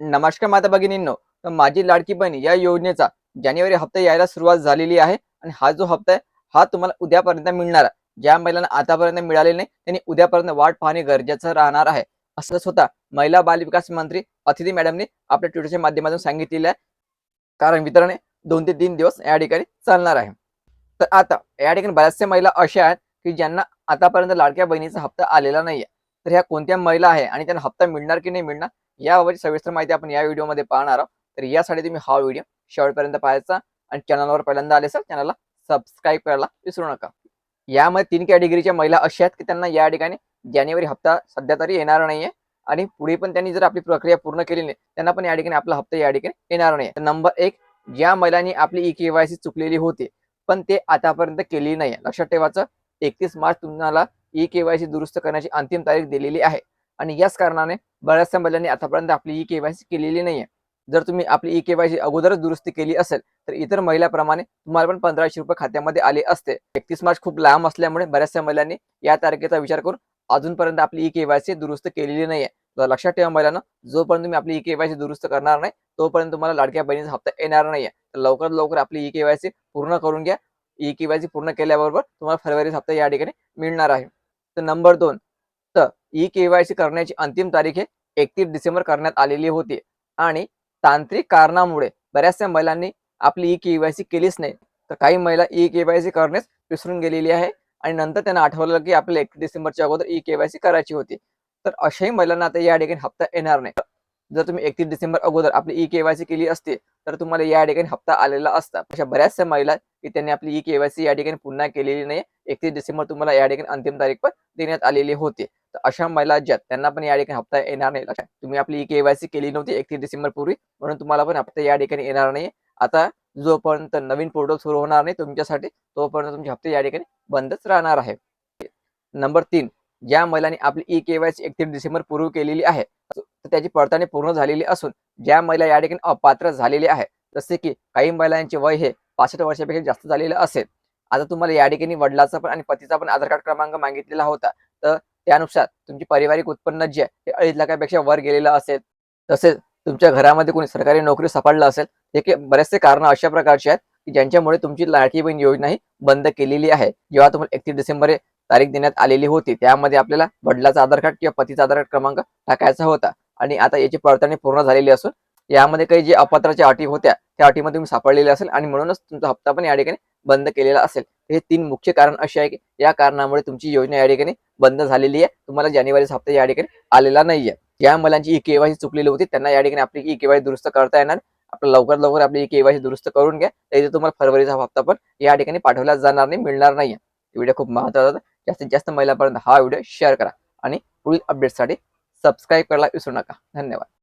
नमस्कार माता भगिनींनो. तर माझी लाडकी बहीण या योजनेचा जानेवारी हप्ता यायला सुरुवात झालेली आहे आणि हा जो हप्ता आहे हा तुम्हाला उद्यापर्यंत मिळणार आहे. ज्या महिलांना आतापर्यंत मिळालेले नाही त्यांनी उद्यापर्यंत वाट पाहणे गरजेचं राहणार आहे. असं स्वतः महिला बाल विकास मंत्री अथिती मॅडमने आपल्या ट्विटरच्या माध्यमातून सांगितलेलं आहे. कारण वितरण हे 2 ते 3 दिवस या ठिकाणी चालणार आहे. तर आता या ठिकाणी बऱ्याचशा महिला अशा आहेत, की ज्यांना आतापर्यंत लाडक्या बहिणीचा हप्ता आलेला नाहीये. तर ह्या कोणत्या महिला आहे आणि त्यांना हप्ता मिळणार की नाही मिळणार याबाबतची सविस्तर माहिती आपण या व्हिडिओमध्ये पाहणार आहोत. तर यासाठी तुम्ही हा व्हिडिओ शेवटपर्यंत पाहायचा आणि चॅनलवर पहिल्यांदा आले असाल चॅनलला सबस्क्राईब करायला विसरू नका. यामध्ये 3 कॅटेगरीच्या महिला अशा आहेत, की त्यांना या ठिकाणी जानेवारी हप्ता सध्या तरी येणार नाहीये आणि पुढे पण त्यांनी जर आपली प्रक्रिया पूर्ण केली नाही, त्यांना पण या ठिकाणी आपला हप्ता या ठिकाणी येणार नाही. तर नंबर 1 ज्या महिलांनी आपली ई-के-वाय-सी चुकलेली होती, पण ते आतापर्यंत केली नाही. लक्षात ठेवायचं 31 मार्च तुम्हाला ई-के-वाय-सी दुरुस्त करण्याची अंतिम तारीख दिलेली आहे आणि याच कारणाने बऱ्याचशा महिलांनी आतापर्यंत आपली ई-के-वाय-सी केलेली नाहीये. जर तुम्ही आपली ई-के-वाय-सी अगोदरच दुरुस्ती केली असेल, तर इतर महिलांप्रमाणे तुम्हाला पण ₹1500 खात्यामध्ये आले असते. 31 मार्च खूप लांब असल्यामुळे बऱ्याचशा महिलांनी या तारखेचा विचार करून अजूनपर्यंत आपली ई-के-वाय-सी दुरुस्त केलेली नाहीये. तर लक्षात ठेवा महिलांनो, जोपर्यंत तुम्ही आपली ई-के-वाय-सी दुरुस्त करणार नाही, तोपर्यंत तुम्हाला लाडक्या बहिणीचा हप्ता येणार नाहीये. तर लवकरात लवकर आपली ई-के-वाय-सी पूर्ण करून घ्या. ई-के-वाय-सी पूर्ण केल्याबरोबर तुम्हाला फरवरीचा हप्ता या ठिकाणी मिळणार आहे. तर नंबर 2 तर ई-के-वाय-सी करण्याची अंतिम तारीख हे 31 डिसेंबर करण्यात आलेली होती आणि तांत्रिक कारणामुळे बऱ्याचशा महिलांनी आपली ई-के-वाय-सी केलीच नाही. तर काही महिला ई-के-वाय-सी करणेच विसरून गेलेली आहे आणि नंतर त्यांना आठवलं की आपल्याला 31 डिसेंबरच्या अगोदर ई-के-वाय-सी करायची होती. तर अशाही महिलांना आता या ठिकाणी हप्ता येणार नाही. जर तुम्ही 31 डिसेंबर अगोदर आपली ई-के-वाय-सी केली असती, तर तुम्हाला या ठिकाणी हप्ता आलेला असता. अशा बऱ्याचशा महिला की त्यांनी आपली ई-के-वाय-सी या ठिकाणी पुन्हा केलेली नाही. 31 डिसेंबर तुम्हाला या ठिकाणी अंतिम तारीख पण देण्यात आलेली होती. तर अशा महिला ज्या त्यांना पण या ठिकाणी हप्ता येणार नाही. लक्षात तुम्ही आपली ई-के-वाय-सी केली नव्हती 31 डिसेंबर पूर्वी म्हणून तुम्हाला पण हप्ता या ठिकाणी येणार नाही. आता जोपर्यंत नवीन पोर्टल सुरू होणार नाही तुमच्यासाठी, तोपर्यंत तुमचे हप्ते या ठिकाणी बंदच राहणार आहे. नंबर 3 ज्या महिलांनी आपली ई-के-वाय-सी 31 डिसेंबर पूर्वी केलेली आहे, तर त्याची पडताळणी पूर्ण झालेली असून ज्या महिला या ठिकाणी अपात्र झालेल्या आहेत, जसे की काही महिलांचे वय हे 65 वर्षापेक्षा जास्त झालेलं असेल. आता तुम्हाला या ठिकाणी वडिलांचा पण आणि पतीचा पण आधार कार्ड क्रमांक मागितलेला होता. तर त्यानुसार तुमची पारिवारिक उत्पन्न जे आहे ते 2.5 लाखापेक्षा वर गेलेलं असेल. तसेच तुमच्या घरामध्ये कोणी सरकारी नोकरी सापडलं असेल. हे बरेचसे कारणं अशा प्रकारचे आहेत, की ज्यांच्यामुळे तुमची लाडकी बहीण योजना ही बंद केलेली आहे. जेव्हा तुम्हाला 31 डिसेंबर तारीख देण्यात आलेली होती, त्यामध्ये आपल्याला वडिलांचा आधार कार्ड किंवा पतीचा आधार कार्ड क्रमांक टाकायचा होता आणि आता याची पडताळणी पूर्ण झालेली असून यामध्ये काही जे अपात्रच्या अटी होत्या, त्या अटीमध्ये तुम्ही सापडलेले असेल आणि म्हणूनच तुमचा हप्ता पण या ठिकाणी बंद केलेला असेल. हे 3 मुख्य कारण असे आहे, की या कारणामुळे तुमची योजना या ठिकाणी बंद झालेली आहे. तुम्हाला जानेवारीचा हप्ता या ठिकाणी आलेला नाहीये. ज्या मुलांची ई-के-वाय-सी चुकलेली होती, त्यांना या ठिकाणी आपली ई-के-वाय दुरुस्त करता येणार. आपलं लवकरात लवकर आपली ई-के-वाय-सी दुरुस्त करून घ्या. त्याचे तुम्हाला फरवरीचा हप्ता पण या ठिकाणी पाठवला जाणार नाही, मिळणार नाहीये. व्हिडिओ खूप महत्त्वाचा होता. जास्तीत जास्त महिलांपर्यंत हा व्हिडिओ शेअर करा आणि पुढील अपडेट्ससाठी सबस्क्राईब करायला विसरू नका. धन्यवाद.